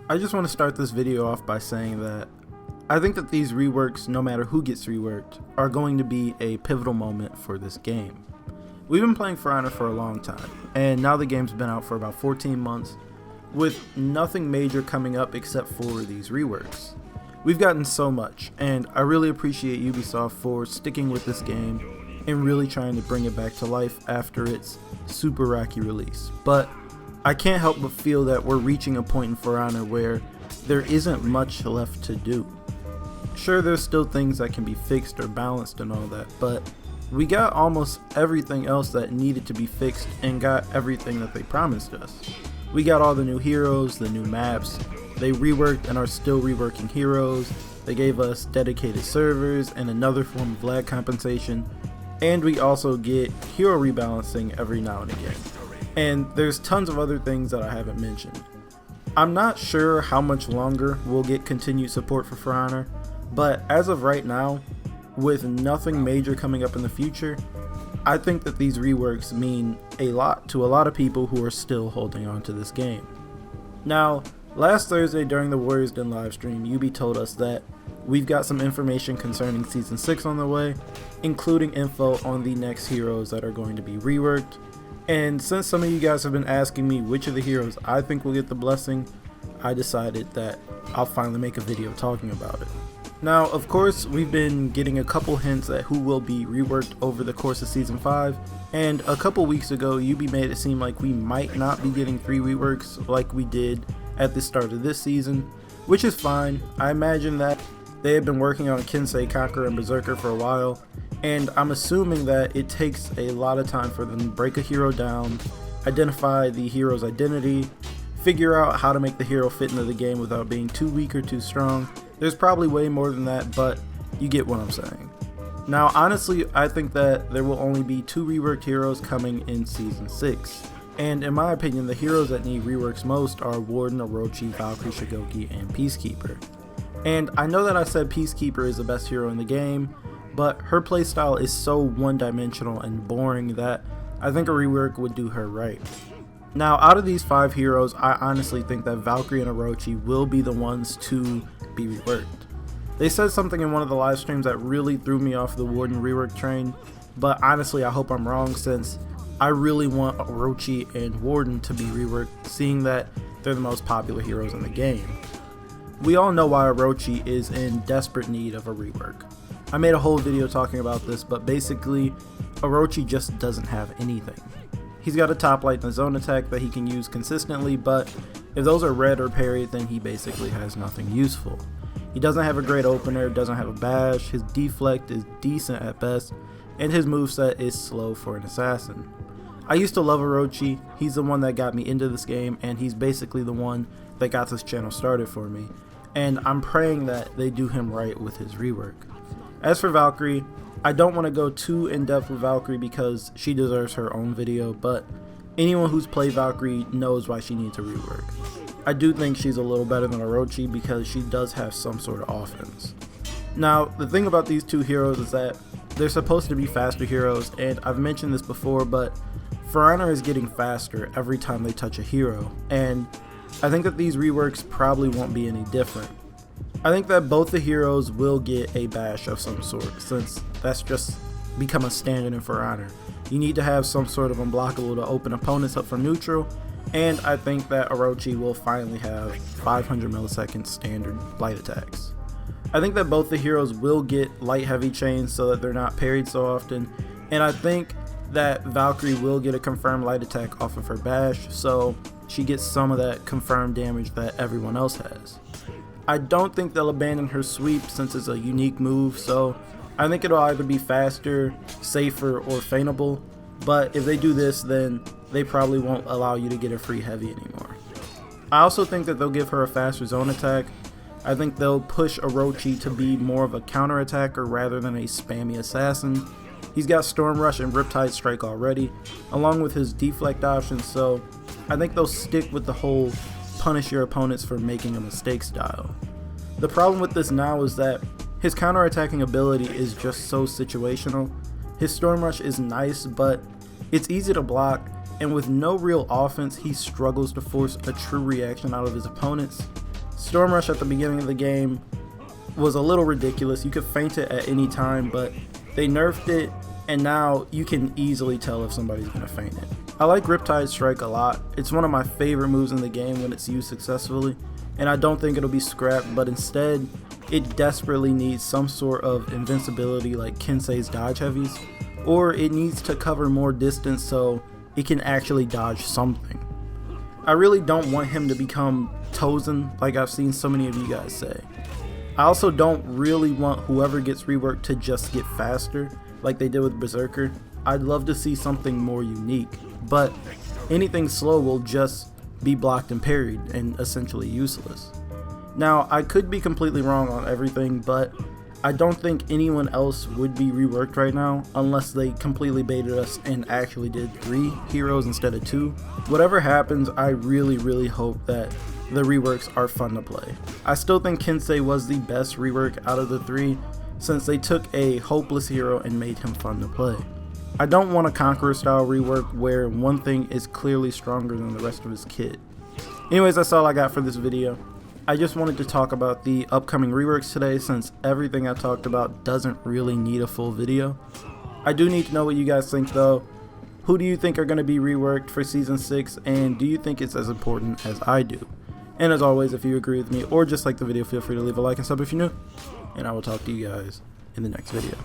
I just want to start this video off by saying that I think that these reworks, no matter who gets reworked, are going to be a pivotal moment for this game. We've been playing For Honor for a long time, and now the game's been out for about 14 months, with nothing major coming up except for these reworks. We've gotten so much, and I really appreciate Ubisoft for sticking with this game and really trying to bring it back to life after its super rocky release. But I can't help but feel that we're reaching a point in For Honor where there isn't much left to do. Sure, there's still things that can be fixed or balanced and all that, but we got almost everything else that needed to be fixed and got everything that they promised us. We got all the new heroes, the new maps, they reworked and are still reworking heroes, they gave us dedicated servers and another form of lag compensation, and we also get hero rebalancing every now and again. And there's tons of other things that I haven't mentioned. I'm not sure how much longer we'll get continued support for Honor, but as of right now, with nothing major coming up in the future, I think that these reworks mean a lot to a lot of people who are still holding on to this game. Now, last Thursday during the Warriors Den livestream, Ubi told us that we've got some information concerning Season 6 on the way, including info on the next heroes that are going to be reworked. And since some of you guys have been asking me which of the heroes I think will get the blessing, I decided that I'll finally make a video talking about it. Now, of course, we've been getting a couple hints at who will be reworked over the course of Season 5, and a couple weeks ago, Ubi made it seem like we might not be getting 3 reworks like we did at the start of this season, which is fine. I imagine that they have been working on Kensei, Conqueror, and Berserker for a while, and I'm assuming that it takes a lot of time for them to break a hero down, identify the hero's identity, figure out how to make the hero fit into the game without being too weak or too strong. There's probably way more than that, but you get what I'm saying. Now, honestly, I think that there will only be 2 reworked heroes coming in Season 6. And in my opinion, the heroes that need reworks most are Warden, Orochi, Valkyrie, Shigoki, and Peacekeeper. And I know that I said Peacekeeper is the best hero in the game, but her playstyle is so one-dimensional and boring that I think a rework would do her right. Now, out of these 5 heroes, I honestly think that Valkyrie and Orochi will be the ones to be reworked. They said something in one of the live streams that really threw me off the Warden rework train, but honestly I hope I'm wrong, since I really want Orochi and Warden to be reworked, seeing that they're the most popular heroes in the game. We all know why Orochi is in desperate need of a rework. I made a whole video talking about this, but basically Orochi just doesn't have anything. He's got a top light and a zone attack that he can use consistently, but if those are read or parried, then he basically has nothing useful. He doesn't have a great opener, doesn't have a bash, his deflect is decent at best, and his moveset is slow for an assassin. I used to love Orochi. He's the one that got me into this game, and he's basically the one that got this channel started for me, and I'm praying that they do him right with his rework. As for Valkyrie, I don't want to go too in depth with Valkyrie because she deserves her own video, but anyone who's played Valkyrie knows why she needs a rework. I do think she's a little better than Orochi because she does have some sort of offense. Now, the thing about these 2 heroes is that they're supposed to be faster heroes, and I've mentioned this before, but For Honor is getting faster every time they touch a hero, and I think that these reworks probably won't be any different. I think that both the heroes will get a bash of some sort, since that's just become a standard in For Honor. You need to have some sort of unblockable to open opponents up from neutral, and I think that Orochi will finally have 500 millisecond standard light attacks. I think that both the heroes will get light heavy chains so that they're not parried so often, and I think that Valkyrie will get a confirmed light attack off of her bash, so she gets some of that confirmed damage that everyone else has. I don't think they'll abandon her sweep since it's a unique move, so I think it'll either be faster, safer, or feintable, but if they do this, then they probably won't allow you to get a free heavy anymore. I also think that they'll give her a faster zone attack. I think they'll push Orochi to be more of a counter attacker rather than a spammy assassin. He's got Storm Rush and Riptide Strike already, along with his deflect options, so I think they'll stick with the whole punish your opponents for making a mistake style. The problem with this now is that his counterattacking ability is just so situational. His Storm Rush is nice, but it's easy to block, and with no real offense, he struggles to force a true reaction out of his opponents. Storm Rush at the beginning of the game was a little ridiculous. You could feint it at any time, but they nerfed it, and now you can easily tell if somebody's going to feint it. I like Riptide Strike a lot. It's one of my favorite moves in the game when it's used successfully, and I don't think it'll be scrapped, but instead it desperately needs some sort of invincibility like Kensei's dodge heavies, or it needs to cover more distance so it can actually dodge something. I really don't want him to become Tozen like I've seen so many of you guys say. I also don't really want whoever gets reworked to just get faster like they did with Berserker. I'd love to see something more unique, but anything slow will just be blocked and parried and essentially useless. Now, I could be completely wrong on everything, but I don't think anyone else would be reworked right now unless they completely baited us and actually did 3 heroes instead of 2. Whatever happens, I really hope that the reworks are fun to play. I still think Kensei was the best rework out of the 3 since they took a hopeless hero and made him fun to play. I don't want a Conqueror style rework where one thing is clearly stronger than the rest of his kit. Anyways, that's all I got for this video. I just wanted to talk about the upcoming reworks today since everything I talked about doesn't really need a full video. I do need to know what you guys think though. Who do you think are going to be reworked for Season 6, and do you think it's as important as I do? And as always, if you agree with me or just like the video, feel free to leave a like and sub if you're new. And I will talk to you guys in the next video.